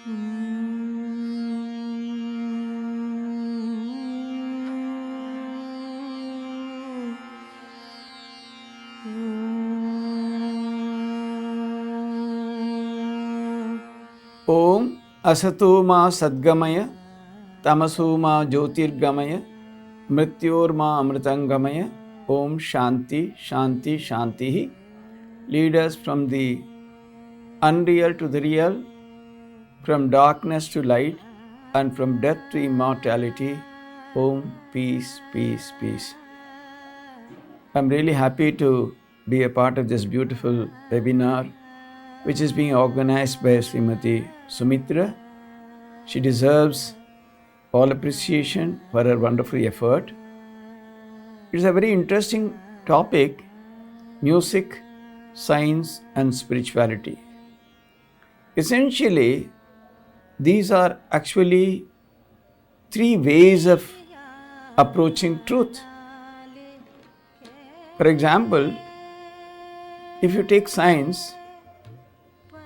Om Asatoma Sadgamaya Tamasoma Jyotirgamaya Mrityorma Amritangamaya. Om Shanti Shanti Shanti. Lead us from the unreal to the real, from darkness to light, and from death to immortality. Om Peace, Peace, Peace. I'm really happy to be a part of this beautiful webinar, which is being organized by Srimati Sumitra. She deserves all appreciation for her wonderful effort. It's a very interesting topic: music, science, and spirituality. Essentially, these are actually three ways of approaching truth. For example, if you take science,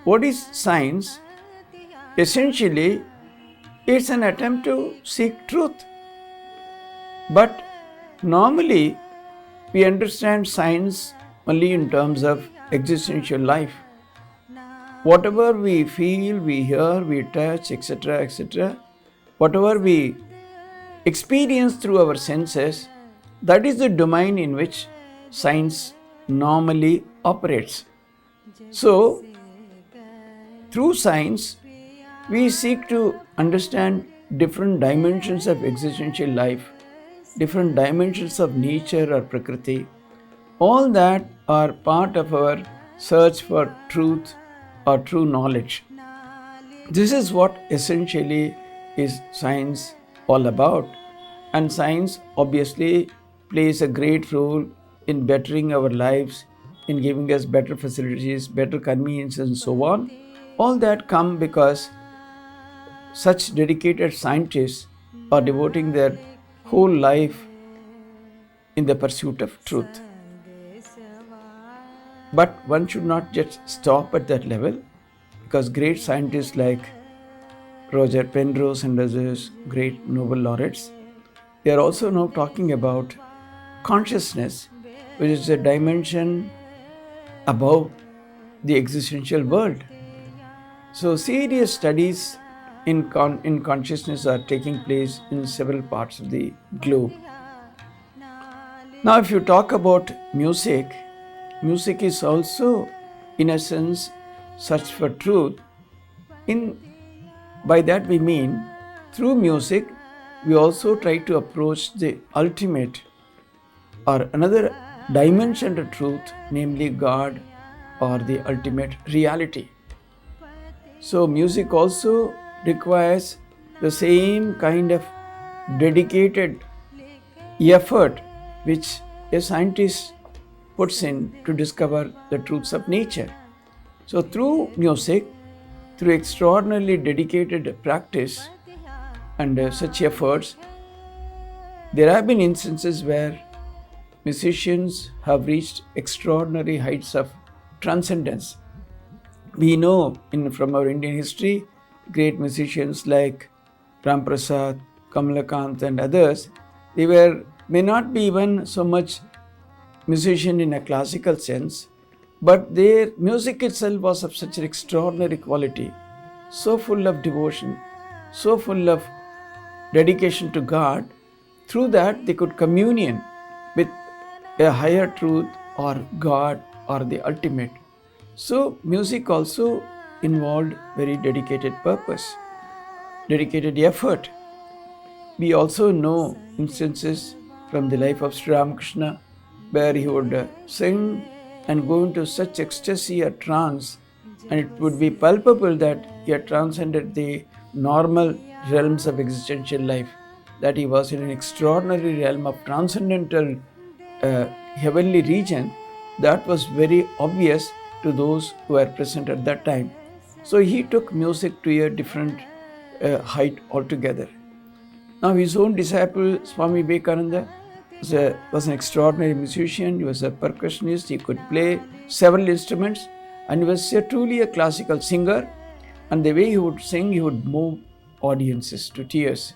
what is science? Essentially, it's an attempt to seek truth. But normally, we understand science only in terms of existential life. Whatever we feel, we hear, we touch, etc., whatever we experience through our senses, that is the domain in which science normally operates. So, through science, we seek to understand different dimensions of existential life, different dimensions of nature or prakriti. All that are part of our search for truth or true knowledge. This is what essentially is science all about. And science obviously plays a great role in bettering our lives, in giving us better facilities, better conveniences, and so on. All that come because such dedicated scientists are devoting their whole life in the pursuit of truth. But one should not just stop at that level, because great scientists like Roger Penrose and others, great Nobel laureates, they are also now talking about consciousness, which is a dimension above the existential world. So serious studies in consciousness are taking place in several parts of the globe. Now, if you talk about music, music is also, in a sense, search for truth. By that we mean, through music, we also try to approach the ultimate or another dimension to truth, namely God or the ultimate reality. So music also requires the same kind of dedicated effort which a scientist puts in to discover the truths of nature. So through music, through extraordinarily dedicated practice and such efforts, there have been instances where musicians have reached extraordinary heights of transcendence. We know from our Indian history, great musicians like Ram Prasad, Kamalakant and others, they may not be even so much musician in a classical sense, but their music itself was of such an extraordinary quality, so full of devotion, so full of dedication to God. Through that, they could communion with a higher truth or God or the ultimate. So music also involved very dedicated purpose, dedicated effort. We also know instances from the life of Sri Ramakrishna where he would sing and go into such ecstasy or trance, and it would be palpable that he had transcended the normal realms of existential life, that he was in an extraordinary realm of transcendental heavenly region that was very obvious to those who were present at that time. So he took music to a different height altogether. Now his own disciple Swami Vivekananda was an extraordinary musician. He was a percussionist. He could play several instruments and he was truly a classical singer. And the way he would sing, he would move audiences to tears,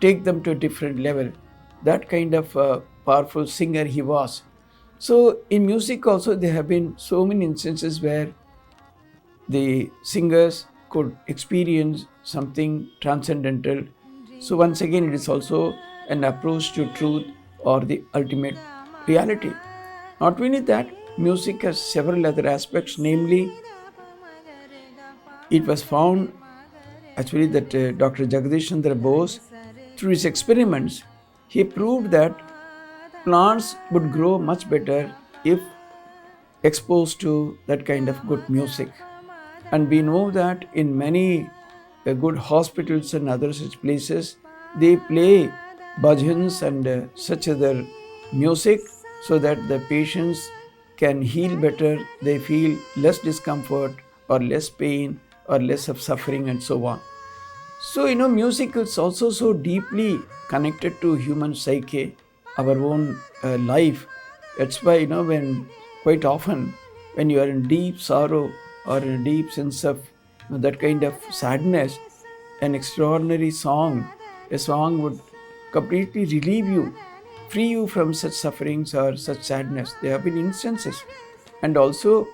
take them to a different level. That kind of powerful singer he was. So in music also, there have been so many instances where the singers could experience something transcendental. So once again, it is also an approach to truth or the ultimate reality. Not only that, music has several other aspects, namely, it was found actually that Dr. Jagdish Chandra Bose, through his experiments, he proved that plants would grow much better if exposed to that kind of good music. And we know that in many good hospitals and other such places, they play bhajans and such other music so that the patients can heal better, they feel less discomfort or less pain or less of suffering and so on. So, music is also so deeply connected to human psyche, our own life. That's why, when quite often when you are in deep sorrow or in a deep sense of that kind of sadness, an extraordinary song, a song would completely relieve you, free you from such sufferings or such sadness. There have been instances. And also,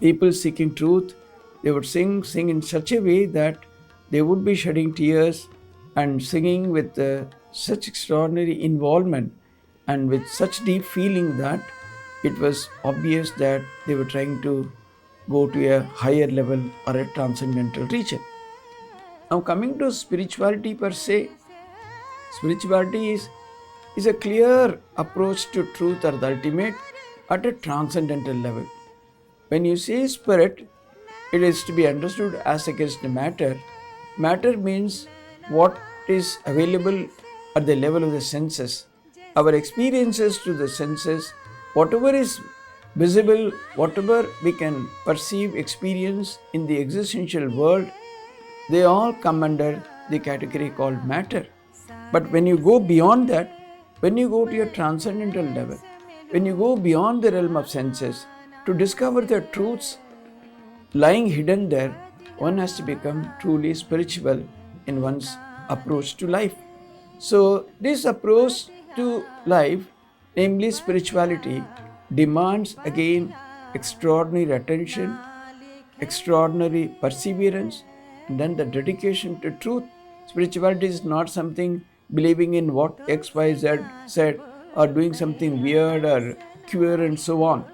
people seeking truth, they would sing in such a way that they would be shedding tears and singing with such extraordinary involvement and with such deep feeling that it was obvious that they were trying to go to a higher level or a transcendental region. Now, coming to spirituality per se, spirituality is a clear approach to truth or the ultimate at a transcendental level. When you say spirit, it is to be understood as against the matter. Matter means what is available at the level of the senses. Our experiences to the senses, whatever is visible, whatever we can perceive, experience in the existential world, they all come under the category called matter. But when you go beyond that, when you go to a transcendental level, when you go beyond the realm of senses to discover the truths lying hidden there, one has to become truly spiritual in one's approach to life. So this approach to life, namely spirituality, demands again extraordinary attention, extraordinary perseverance, and then the dedication to truth. Spirituality is not something believing in what X, Y, Z said or doing something weird or queer and so on.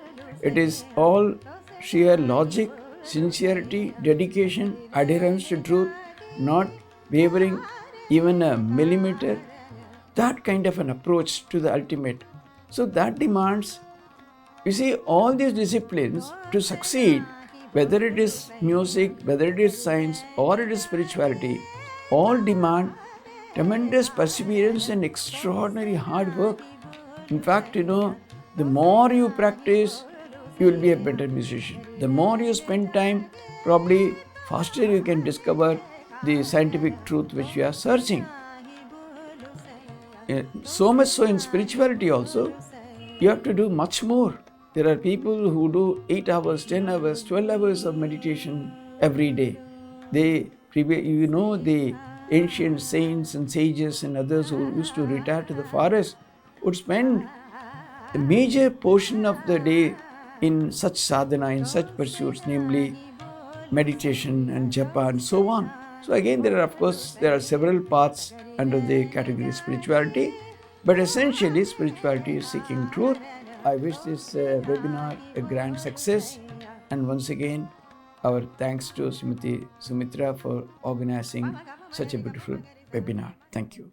It is all sheer logic, sincerity, dedication, adherence to truth, not wavering even a millimeter. That kind of an approach to the ultimate. So that demands, you see, all these disciplines to succeed, whether it is music, whether it is science, or it is spirituality, all demand tremendous perseverance and extraordinary hard work. In fact, the more you practice, you will be a better musician. The more you spend time, probably faster you can discover the scientific truth which you are searching. So much so in spirituality also, you have to do much more. There are people who do 8 hours, 10 hours, 12 hours of meditation every day. The ancient saints and sages and others who used to retire to the forest would spend a major portion of the day in such sadhana, in such pursuits, namely meditation and japa and so on. So again, there are several paths under the category spirituality, but essentially spirituality is seeking truth. I wish this webinar a grand success, and once again, our thanks to Sumitra for organizing such a beautiful webinar. Thank you.